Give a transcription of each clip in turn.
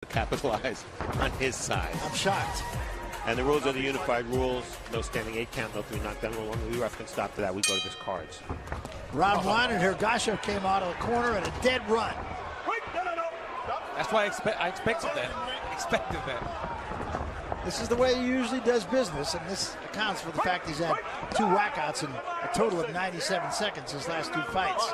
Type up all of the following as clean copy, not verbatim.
capitalize on his side. I'm shocked. And the rules are the unified rules. No standing 8 count, no 3 knockdown rule. Only the ref can stop for that. We go to his cards. Round one, and Ergashев came out of the corner at a dead run. That's why I expected that. This is the way he usually does business, and this accounts for the fact he's had 2 whackouts in a total of 97 seconds his last 2 fights.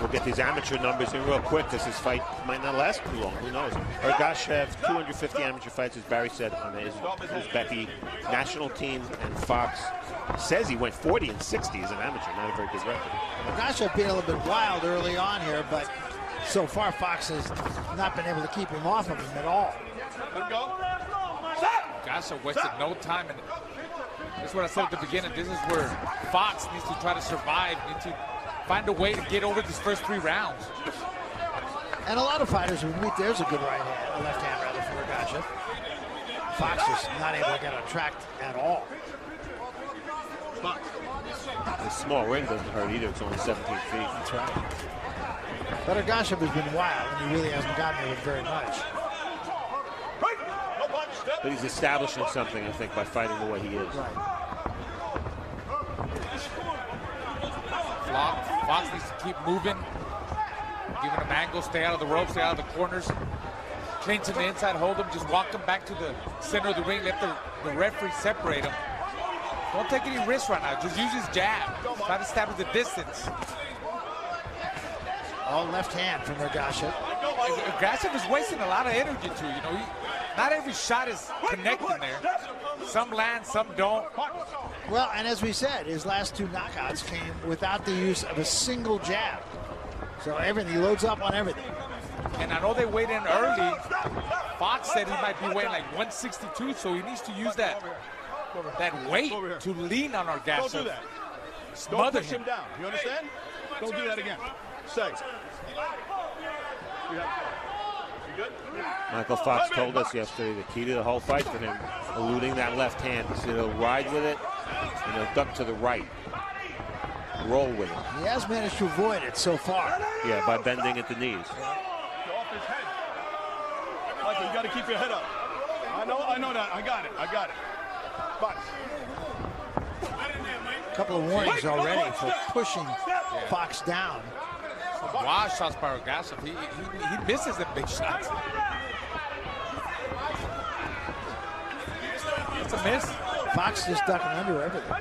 We'll get these amateur numbers in real quick because this fight might not last too long. Who knows? Ergashev, 250 amateur fights, as Barry said, on the Uzbeki national team. And Fox says he went 40 and 60 as an amateur. Not a very good record. Ergashev being a little bit wild early on here, but so far Fox has not been able to keep him off of him at all. Let him go. Ergashev wasted no time. And that's what I said at the beginning. This is where Fox needs to try to survive, needs to find a way to get over these first 3 rounds. And a lot of fighters would meet. There's a good right hand, a left hand rather, for Ergashev. Fox is not able to get on track at all. The small ring doesn't hurt either. It's only 17 feet. That's right. But Ergashev has been wild, and he really hasn't gotten there very much. But he's establishing something, I think, by fighting the way he is. Right. Fox needs to keep moving, giving him angles, stay out of the ropes, stay out of the corners. Clinch to the inside, hold him, just walk him back to the center of the ring, let the referee separate him. Don't take any risks right now, just use his jab. Try to establish the distance. All left hand from Ergashev. Ergashev is wasting a lot of energy too, you know. Not every shot is connecting there. Some land, some don't. Well, and as we said, his last 2 knockouts came without the use of a single jab. So everything, he loads up on everything. And I know they weighed in early. Fox said he might be weighing like 162, so he needs to use that weight to lean on Ergashev. Don't do that. Don't push him down. You understand? Don't do that again. Stay. Michael Fox told us yesterday the key to the whole fight for him, eluding that left hand. He said he'll ride with it and he'll duck to the right. Roll with it. He has managed to avoid it so far. Yeah, by bending at the knees. Go off his head. Michael, you got to keep your head up. I know that. I got it. But a couple of warnings already for pushing Fox down. Wild shots by Ergashev. He misses the big shots. It's a miss. Fox just ducking under everything.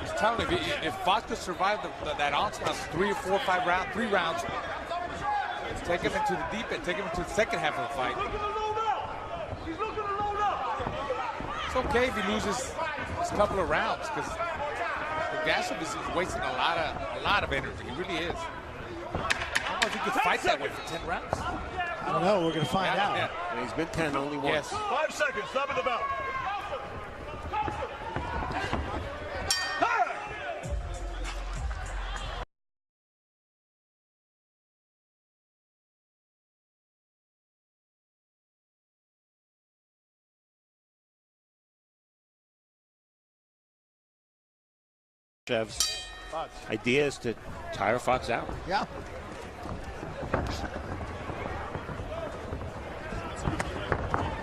He's telling me if Fox could survive that onslaught, 3 or 4 or 5 rounds, 3 rounds, take him into the deep end, take him into the second half of the fight. It's okay if he loses a couple of rounds because Ergashev is wasting a lot of energy. He really is. I don't know if he could fight that way for 10 rounds. I don't know. We're going to find out. Yeah. And he's been 10 only once. Yes. 5 seconds. Stop at the bell. Shev's idea is to tire Fox out. Yeah.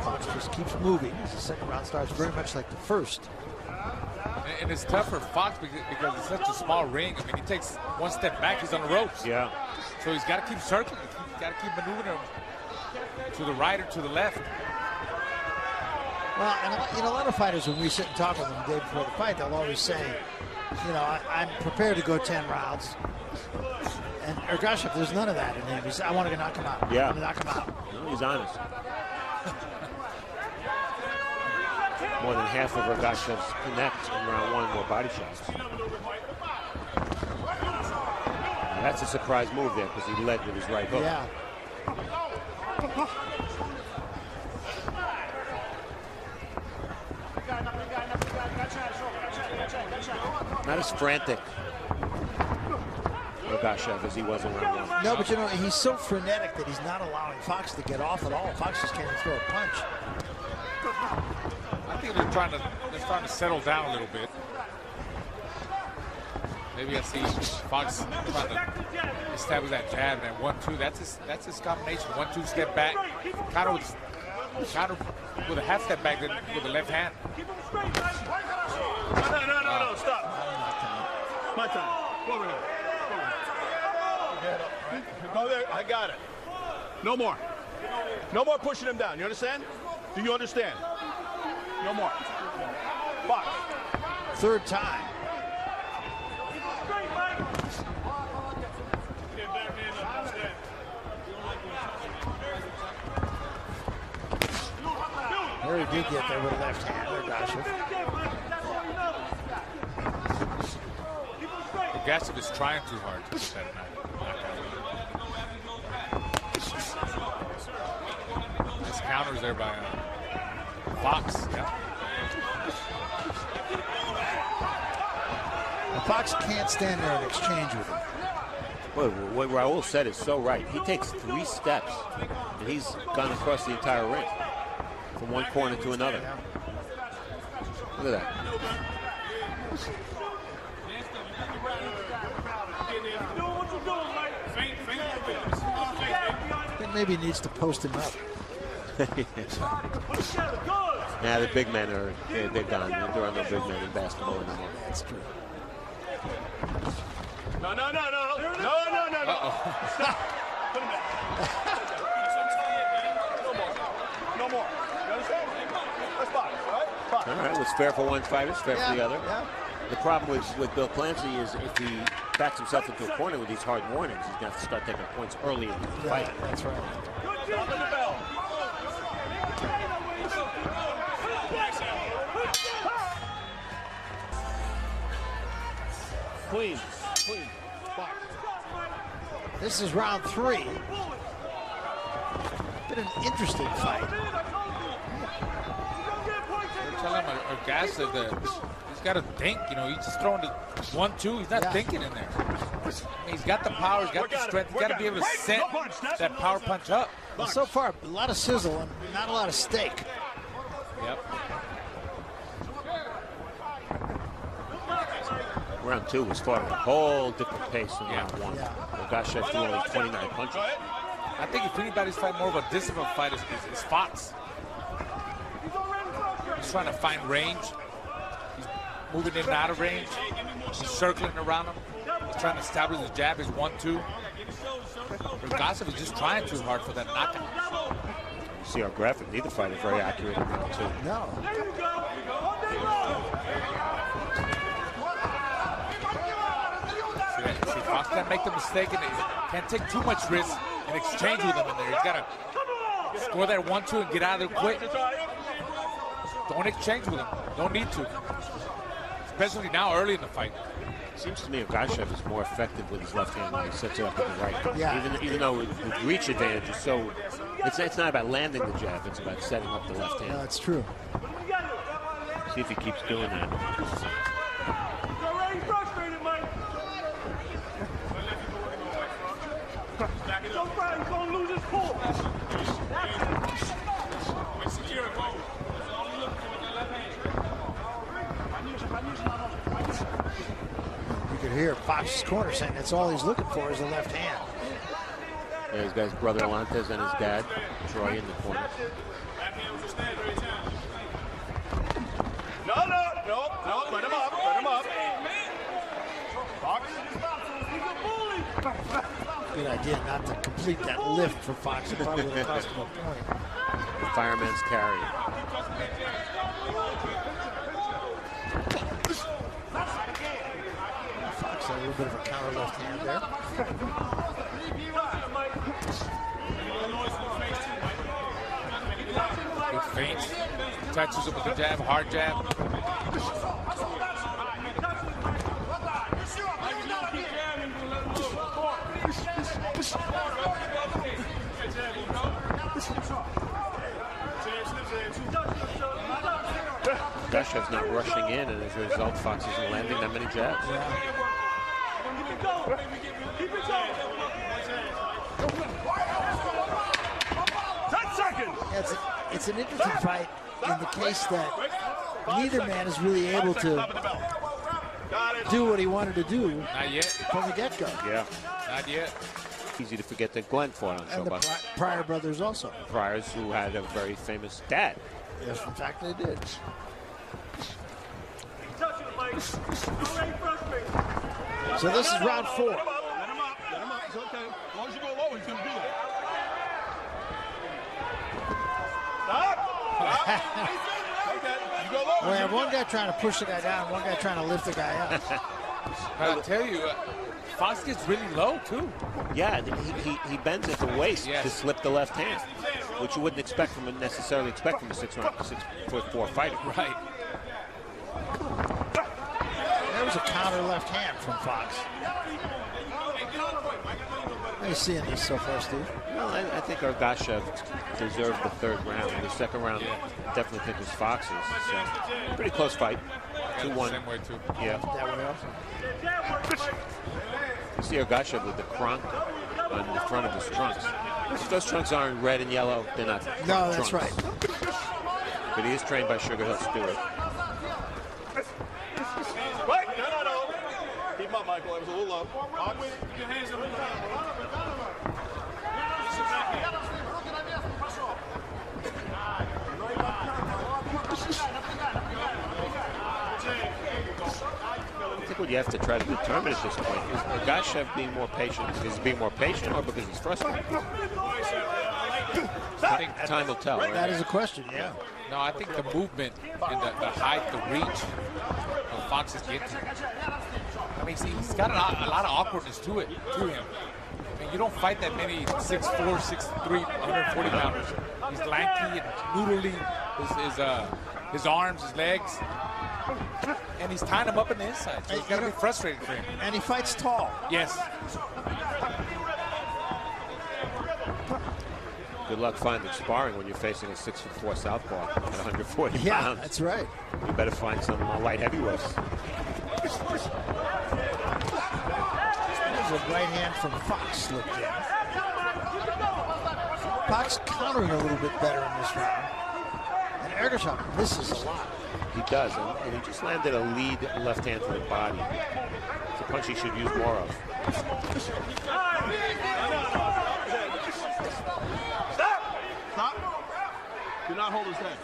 Fox just keeps moving as the second round starts very much like the first. And it's tough for Fox because it's such a small ring. I mean, he takes 1 step back, he's on the ropes. Yeah. So he's got to keep circling. He's got to keep maneuvering to the right or to the left. Well, and a lot of fighters, when we sit and talk with them the day before the fight, they'll always say, I'm prepared to go 10 rounds. And Ergashev, there's none of that in him. I want to knock him out. Yeah. I want to knock him out. He's honest. More than half of Ergashev's connect in round 1 were body shots. Now that's a surprise move there because he led with his right hook. Yeah. Not as frantic, Ergashev, as he was in round 1. No, but he's so frenetic that he's not allowing Fox to get off at all. Fox just can't even throw a punch. I think they're trying to settle down a little bit. Maybe I see Fox trying to establish that jab and 1-2. That's his combination. 1-2 step back, counter with a half step back with the left hand. No, stop. My time. Go over here. Go there. I got it. No more. No more pushing him down. You understand? Do you understand? No more. Fox. Third time. There he did get there with a left hand, Ergashef. Ergashef is trying too hard to get that knockout. Nice counters there by Fox. Yeah. Fox can't stand there and exchange with him. Well, what Raul said is so right. He takes 3 steps, and he's gone across the entire ring, from one corner to another. Look at that. I think maybe he needs to post him up. Nah, the big men they're gone. There are no big men in basketball anymore. That's true. No. Uh-oh. Stop. Put him back. No more. You understand? That's fine, all right? Fine. All right, what's fair for one fighter is fair for the other. Yeah. The problem with Bill Clancy is if he backs himself into a corner with these hard warnings, he's going to have to start taking points early in the fight. That's right. Stop the bell. Clean. This is round 3. Been an interesting fight. They're telling him Ergashef that he's got to think. You know, he's just throwing the 1-2. He's not thinking in there. I mean, he's got the power. He's got the strength. He's got to be able to set that power punch up. Well, so far, a lot of sizzle and not a lot of steak. Yep. Round 2 was fought at a whole different pace than round 1. Yeah. Ergashef threw only 29 punches. I think if anybody's fighting more of a disciplined fight, is Fox. He's trying to find range. He's moving in and out of range. He's circling around him. He's trying to establish his jab, his 1-2. Ergashef is just trying too hard for that knockout. You see our graphic. Neither fighter very accurate in round 2. No. See, Fox can't make the mistake and can't take too much risk and exchange with him in there. He's got to score that 1-2 and get out of there quick. Don't exchange with him. Don't need to. Especially now early in the fight. Seems to me Ergashef is more effective with his left hand when he sets it up with the right. Yeah. Even though with reach advantage is so, it's not about landing the jab, it's about setting up the left hand. No, that's true. See if he keeps doing that. You could hear Fox's corner saying that's all he's looking for is the left hand. Yeah, he's got his brother Alantez and his dad, Troy, in the corner. No, put him up. Fox. Good idea not to complete that lift for Fox. It probably would have cost him a point. The fireman's carry. Fox had a little bit of a counter left hand there. Good feints. Touches him with the jab, hard jab. Ergashev's not rushing in, and as a result, Fox isn't landing that many jabs. It's an interesting fight in the case that neither man is really able to do what he wanted to do. Not yet. From the get-go. Yeah. Not yet. Easy to forget that Glenn fought on And the Showbox. Pryor brothers also. Pryors, who had a very famous dad. Yes, in fact, they did. So this is round 4. Let him up. Let him up. It's okay. As long as you go low, he's going to do that. Stop. Okay. You go low. We have one guy trying to push the guy down, one guy trying to lift the guy up. But I'll tell you, Fox gets really low, too. Yeah, he bends at the waist Yes. to slip the left hand, which you wouldn't necessarily expect from a 6'4" fighter. Right. There was a counter left hand from Fox. How are you seeing this so far, Steve? Well, I think Ergashev deserved the third round. The second round, definitely think was Fox's. So, pretty close fight. 2-1. Same way, too. Yeah. That way also. You see Ergashev with the cronk on the front of his trunks. If those trunks aren't red and yellow, they're not No, that's trunks. right. But he is trained by Sugar Hill Stewart. Right. No. Keep him up, Michael. It was a little low. I think what you have to try to determine at this point is Ergashev being more patient. Is he being more patient or because he's frustrated? Time will tell. Right? That is a question, yeah. No, I think the movement and the height, the reach of Fox is getting to him. I mean, he's got a lot of awkwardness to him. I mean, you don't fight that many 6'4", 6'3", 140 pounders. He's lanky and noodly. His arms, his legs. And he's tying him up in the inside. So it's got to be frustrating for him. And he fights tall. Yes. Good luck finding sparring when you're facing a 6'4" southpaw at 140 Yeah, pounds. that's right. You better find some light heavyweights. There's a right hand from Fox slipped in. Fox countering a little bit better in this round. And Ergashov misses a lot. He does, and he just landed a lead left hand to the body. It's a punch he should use more of. Stop. Do not hold his head.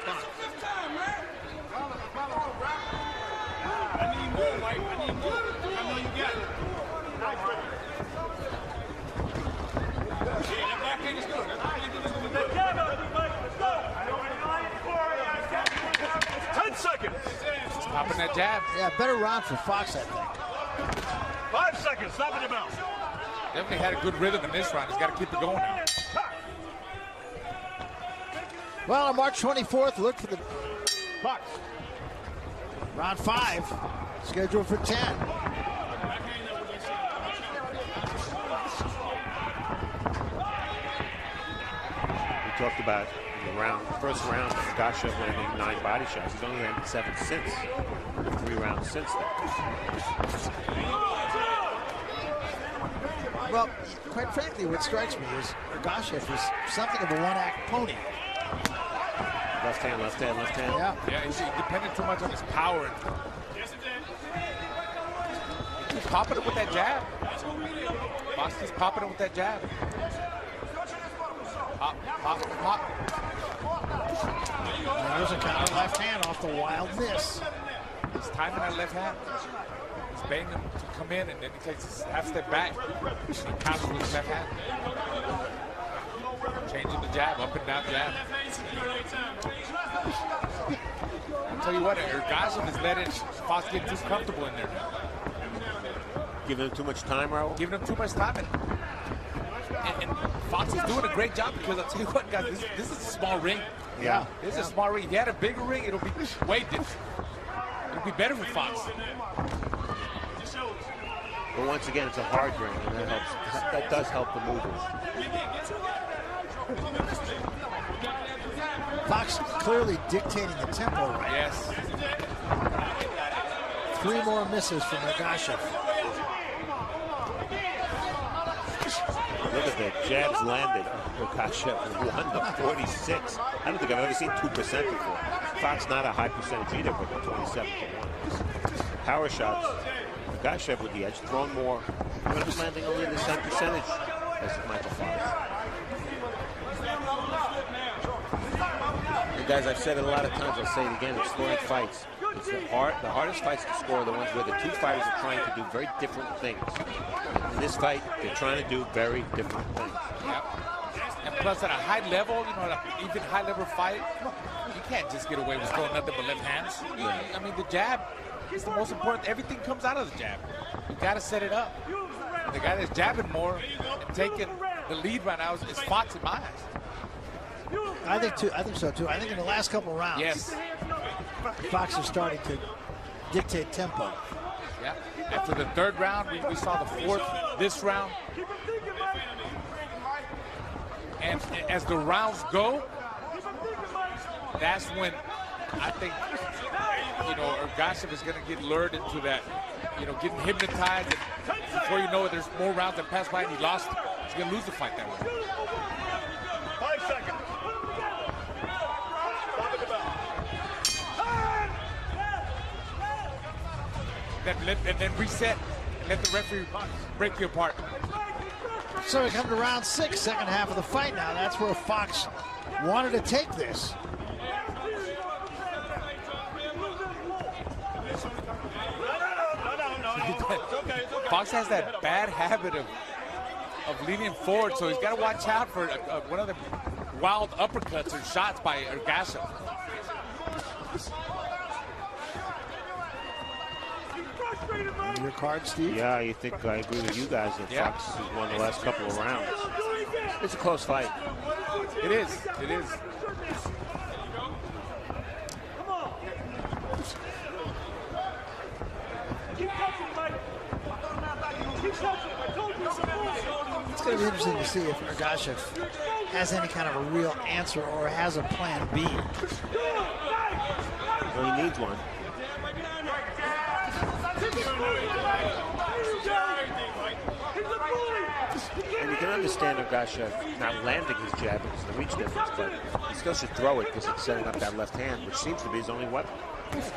Stop. I need more, Mike. I need more. I know you got it. Yeah, that back end is good. That back end is good. 10 seconds. He's popping that jab. Yeah, better round for Fox, I think. 5 seconds. Stop in your mouth. Definitely had a good rhythm in this round. He's got to keep it going now. Well, on March 24th, look for the Fox. round 5, scheduled for 10. We talked about in the first round, Ergashev landing 9 body shots. He's only landed 7 since. 3 rounds since then. Well, quite frankly, what strikes me is Ergashev is something of a one-act pony. Left hand, left hand, left hand. Yeah. Yeah, he's dependent too much on his power. He's popping it with that jab. Fox keeps popping it with that jab. Pop, pop, pop. And there's a counter left hand off the wild miss. He's timing that left hand. He's banging him to come in, and then he takes a half step back. And he counters with his left hand. Changing the jab, up and down jab. I'll tell you what, Ergashev is letting Fox get too comfortable in there. Giving him too much time, Raul? Giving him too much time. And Fox is doing a great job because I'll tell you what, guys, this is a small ring. Yeah. This is a small ring. If you had a bigger ring, it'll be way different. It'll be better for Fox. But once again, it's a hard ring, and that helps. That does help the movers. Fox clearly dictating the tempo right Yes. now. 3 more misses from Ergashev. Look at the jabs landed. Ergashev 1-46. I don't think I've ever seen 2% before. Fox not a high percentage either, but 27-1. power shots. Ergashев with the edge, thrown more. But he's landing only the same percentage as Michael Fox. And guys, I've said it a lot of times, I'll say it again, exploring fights. It's the hardest fights to score are the ones where the two fighters are trying to do very different things. In this fight, they're trying to do very different things. Yep. And plus at a high level, you know, an even high level fight, you can't just get away with throwing nothing but left hands. I mean, the jab is the most important. Everything comes out of the jab. You got to set it up. And the guy that's jabbing more and taking the lead right now is Fox in my eyes. I think so too. I think in the last couple of rounds, yes, Fox is starting to dictate tempo. Yeah. After the third round, we saw the fourth this round. And as the rounds go, that's when I think, you know, Ergashев is going to get lured into that, you know, getting hypnotized. And before you know it, there's more rounds that pass by and he lost. He's going to lose the fight that way. 5 seconds. And then reset and let the referee break you apart. So we come to round 6, second half of the fight now. That's where Fox wanted to take this. Fox has that bad habit of leaning forward, so he's got to watch out for one of the wild uppercuts or shots by Ergashев. Your card, Steve? Yeah, I think I agree with you guys that Fox has won the last couple of rounds. It's a close fight. It is. It is. It's going to be interesting to see if Ergashев has any kind of a real answer or has a plan B. Well, he needs one. And you can understand Ergashev not landing his jab because of the reach difference, but he still should throw it because it's setting up that left hand, which seems to be his only weapon.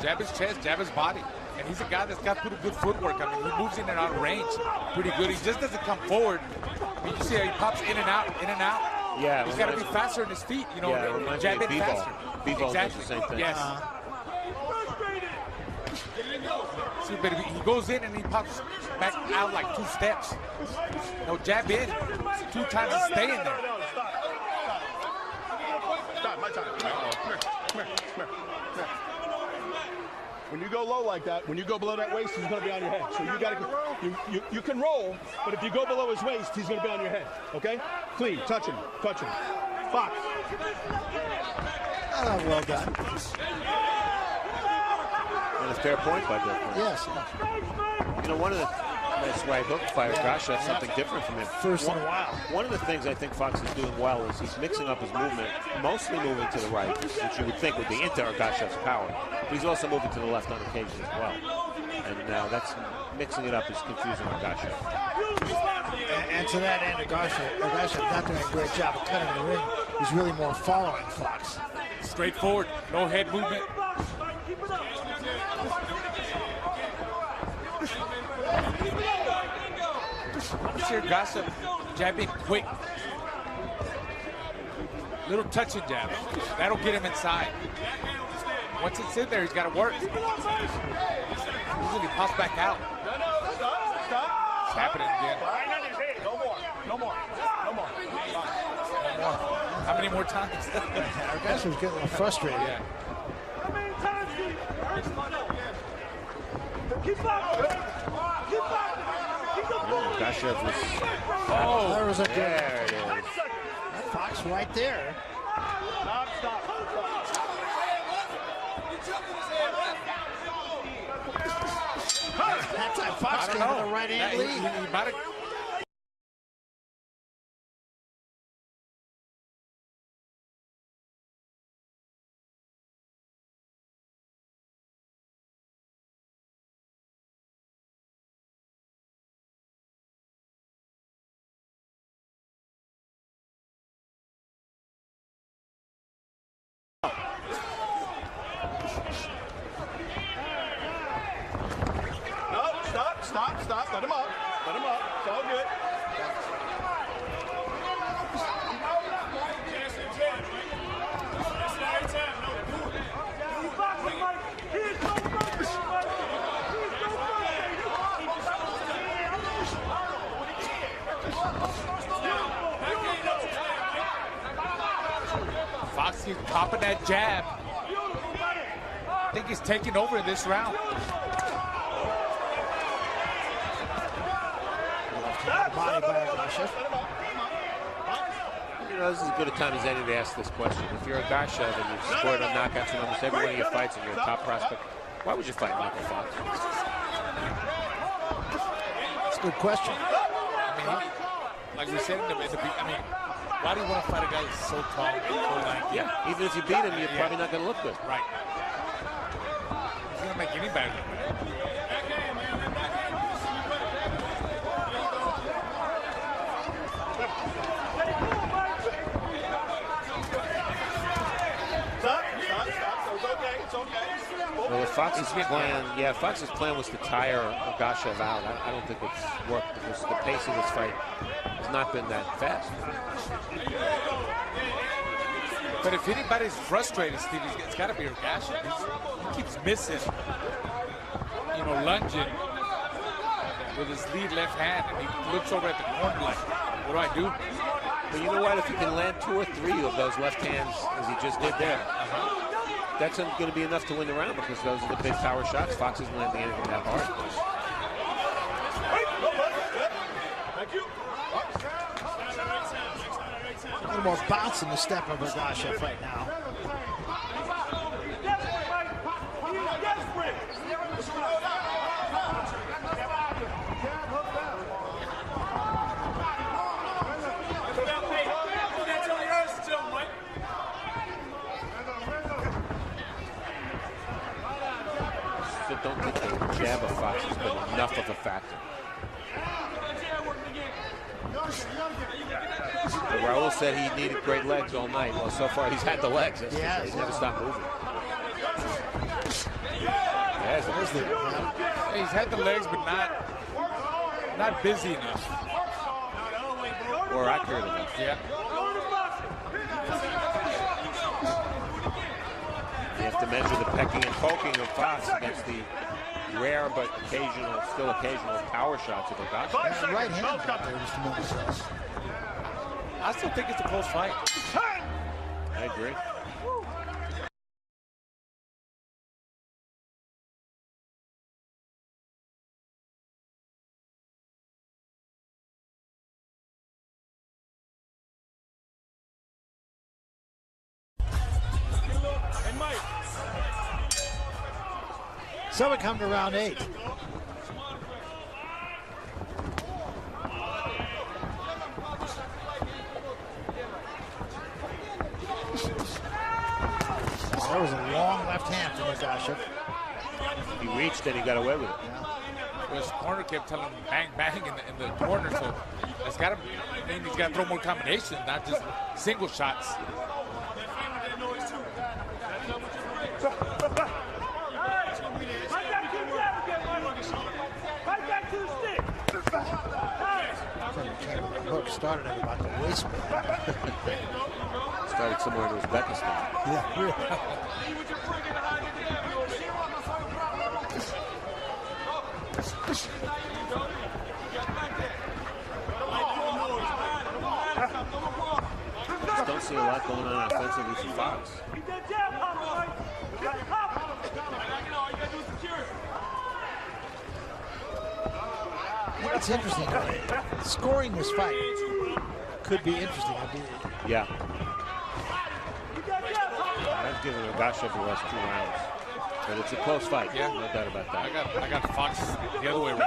Jab his chest, jab his body. And he's a guy that's got pretty good footwork. I mean, he moves in and out of range pretty good. He just doesn't come forward. I mean, you see how he pops in and out, in and out. Yeah. He's got to be faster on his feet, you know, jab in faster. B-ball exactly. does the same thing. Yes. See, but he goes in and he pops back out like 2 steps. No, jab in 2 times and stay in there. Stop, my time. Come here. When you go low like that, when you go below that waist, he's going to be on your head. So you got to you can roll, but if you go below his waist, he's going to be on your head. Okay? Clean. Touch him. Fox. Well done. And a fair point by Bill. Yes. You know, one of the that's right hook by Ergashev, something different from him. First in a while. One of the things I think Fox is doing well is he's mixing up his movement, mostly moving to the right, which you would think would be into Ergashev's power. But he's also moving to the left on occasion as well. And that's mixing it up is confusing Ergashev. And to that end, Ergashev not doing a great job of cutting the ring. He's really more following Fox. Straightforward, no head movement. See Ergashev jabbing quick. Little touch and jab. That'll get him inside. Once it's in there, he's got to work. Usually he pops back out. It's happening again. No more. How many more times? Ergashev's getting a little frustrated. Yeah. Ergashev was... There was a There it is. Fox right there. Stop. That time Fox gave him the right hand lead. He might have Stop. Let him up. Let him up. It's all good. Fox keeps popping that jab. I think he's taking over this round. Body by Ergashef. You know, this is as good a time as any to ask this question. If you're Ergashef and you've scored on knockouts in almost every one of your fights and you're a top prospect, why would you fight Michael Fox? That's a good question. I mean, like we said in the beginning, I mean, why do you want to fight a guy that's so tall, so lanky? Yeah, even if you beat him, you're probably not going to look good. Right. He's going to make anybody look good. Well, if Fox's plan was to tire Ergashef out, I don't think it's worked because the pace of this fight has not been that fast. But if anybody's frustrated, Steve, it's got to be Ergashef. He keeps missing, you know, lunging with his lead left hand, and he looks over at the corner like, what do I do? But you know what? If he can land 2 or 3 of those left hands, as he just did there, that's going to be enough to win the round because those are the big power shots. Fox isn't landing anything that hard. A little more bounce in the step of Ergashef right now. I don't think the jab of Fox has been enough of a factor. But Raul said he needed great legs all night. Well, so far he's had the legs. Yeah, he's never stopped moving. He's had the legs, but not busy enough. Or accurate enough. Yeah. You have to measure the pecking and poking of Fox against the rare but still occasional power shots of Ergashef. Right hand got there just a moment ago. I still think it's a close fight. I agree. So we come to round 8. That was a long left hand from Ergashef. He reached and he got away with it. Well, his corner kept telling him bang, bang in the corner, so that's got to mean he's got to throw more combinations, not just single shots. Hook started at about the waistband. Started somewhere in Uzbekistan. Yeah, really. Just don't see a lot going on offensively for Fox. It's interesting. Scoring this fight could be interesting. Yeah. I've given Ergashef the last 2 rounds. But it's a close fight. Yeah. No doubt about that. I got Fox the other way around.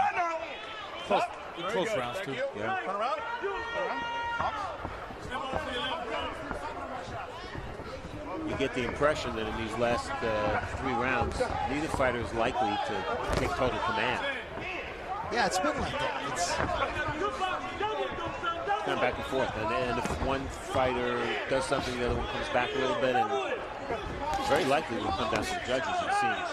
Close rounds, too. Yeah. Turn around. You get the impression that in these last 3 rounds, neither fighter is likely to take total command. Yeah, it's been like that. It's kind of back and forth. And if one fighter does something, the other one comes back a little bit, and it's very likely will come down to the judges, it seems.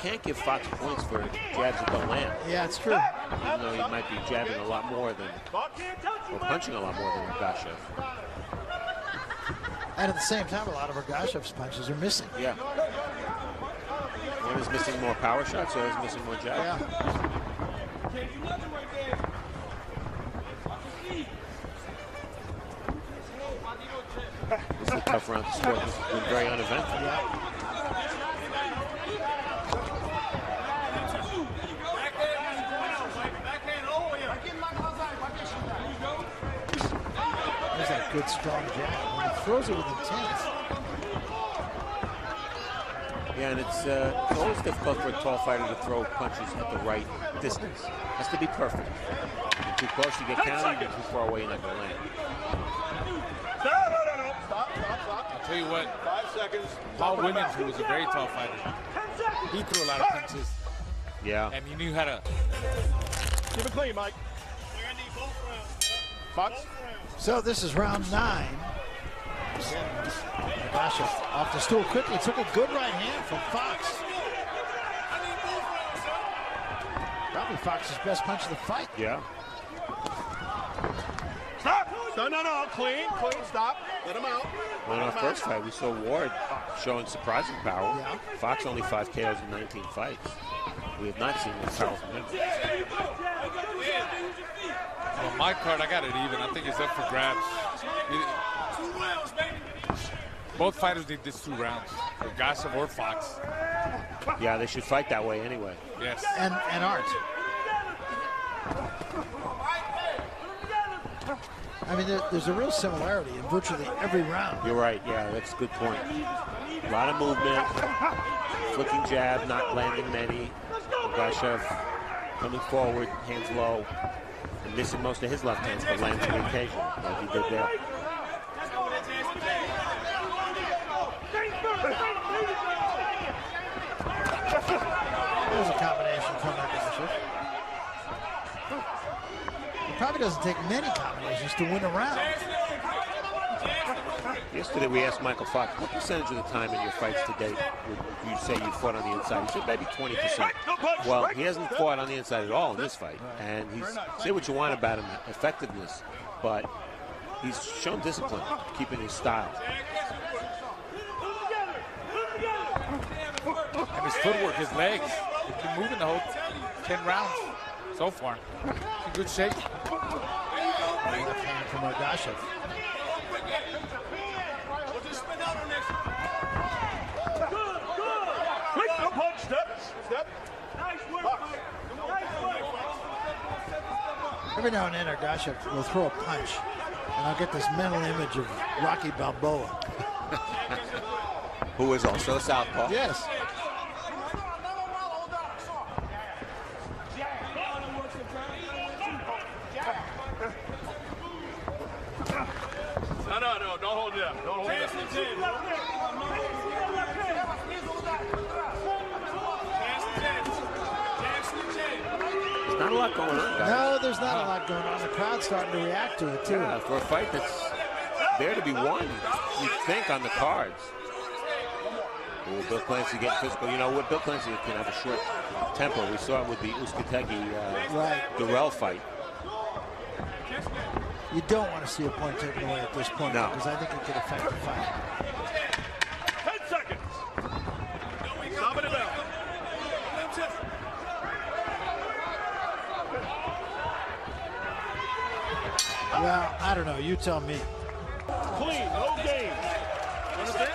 can't give Fox points for jabs that don't land. Yeah, it's true. Even though he might be jabbing a lot more than, or punching a lot more than Ergashев. And at the same time, a lot of Ergashev's punches are missing. Yeah. One is missing more power shots, the other is missing more jabs. Yeah. This is a tough round to score. This has been very uneventful. Yeah. There's that good, strong jab. When he throws it with intent. Yeah, and it's always difficult for a tall fighter to throw punches at the right distance. Has to be perfect. You're too close, you get counted. You're too far away, you're not going to land. Stop. I'll tell you what, 5 seconds. Paul Williams, who was a very tall fighter, he threw a lot of punches, Yeah. and he knew how to. Keep it clean, Mike. Fox. So this is round 9. Ergashев off the stool quickly. Took a good right hand from Fox. Probably Fox's best punch of the fight. Yeah. Stop. No. Clean. Stop. Let him out. Well, in our first fight, we saw Ward showing surprising power. Yeah. Fox only 5 KOs in 19 fights. We have not seen this power from him. On my card, I got it even. I think it's up for grabs. Both fighters need this 2 rounds. Ergashef or Fox. Yeah, they should fight that way anyway. Yes. And Art. I mean, there's a real similarity in virtually every round. You're right. Yeah, that's a good point. A lot of movement, flicking jab, not landing many. Ergashef coming forward, hands low, and missing most of his left hands, but landing on occasion, like he did there. There's a combination from Ergashef. It probably doesn't take many combinations to win a round. Yesterday we asked Michael Fox, what percentage of the time in your fights to date would you say you fought on the inside? He said maybe 20%. Well, he hasn't fought on the inside at all in this fight. And he's, say what you want about him, effectiveness, but he's shown discipline, keeping his style. And his footwork, his legs. He's been moving the whole 10 rounds so far. In good shape. Left hand from Ergashef. Step. Every now and then, Ergashef will throw a punch, and I'll get this mental image of Rocky Balboa. Who is also a southpaw. Yes. No, don't hold it up. Don't hold it up. There's not a lot going on, guys. No, there's not a lot going on. The crowd's starting to react to it, too. Yeah, for a fight that's there to be won, you think, on the cards. Ooh, Bill Clancy getting physical. You know what? Bill Clancy can have a short temper. We saw it with the Uskategi-Durrell fight. You don't want to see a point taken away at this point, No. because I think it could affect the fight. 10 seconds. Stop it about. Well, I don't know. You tell me. Clean, no game. Understand?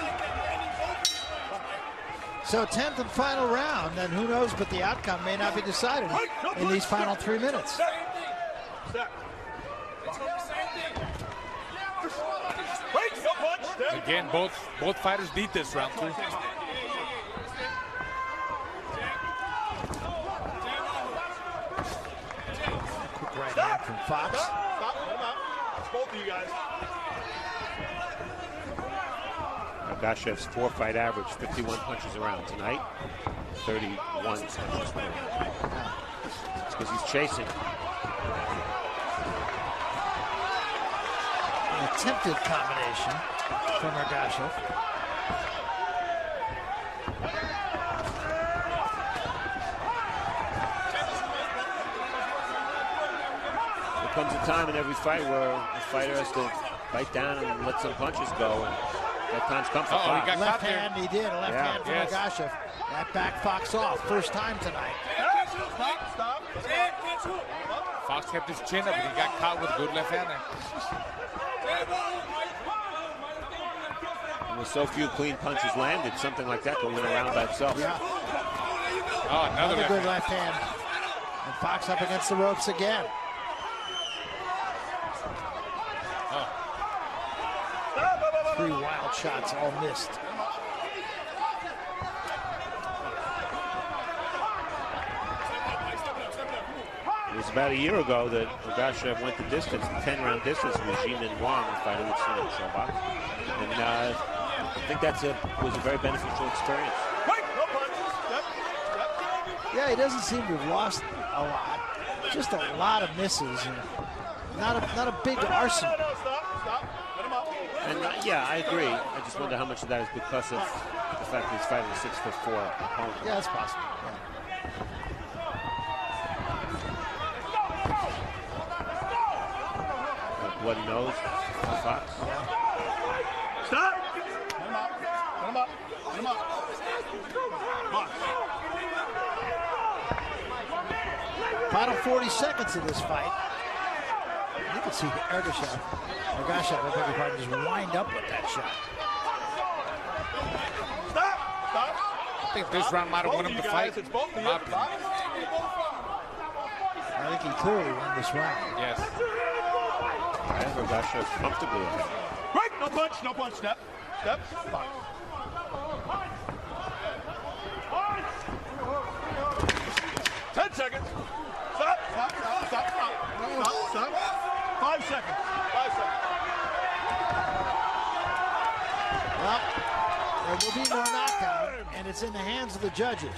So 10th and final round, and who knows, but the outcome may not be decided in these final 3 minutes. Step. Again, both fighters need this round 3. Quick right hand from Fox. Stop. Let him out. It's both of you guys. Ergashev's 4-fight average, 51 punches a round tonight, 31 punches per round. It's because he's chasing. An attempted combination from Ergashef. comes a time in every fight where the fighter has to bite down and let some punches go. And that time's come for Fox. He got left caught hand, there. he did. A left hand from Ergashef. That backed Fox off. First time tonight. Stop. Fox kept his chin up, and he got caught with a good left hand there. And with so few clean punches landed, something like that could win a round by itself. Yeah. Oh, another good left hand. And Fox up against the ropes again. Three wild shots, all missed. It was about a year ago that Ergashef went the distance, the 10-round distance with Jimin Wang, the fighter we'd seen at Showbox. And I think was a very beneficial experience. Yeah, he doesn't seem to have lost a lot. Just a lot of misses and not a big arsenal. And yeah, I agree. I just wonder how much of that is because of the fact that he's fighting a 6'4" opponent. Yeah, that's possible. Yeah. Bloody nose for Fox. Stop! Let him up. Final 40 seconds of this fight. You can see Ergashef, I beg your pardon, just wind up with that shot. Stop! I think this round might have won him the fight. It's both of you. I think he clearly won this round. Yes. Ergashef comfortably. Right, no punch, step. 10 seconds. Stop. 5 seconds. Well, there will be no knockout, and it's in the hands of the judges.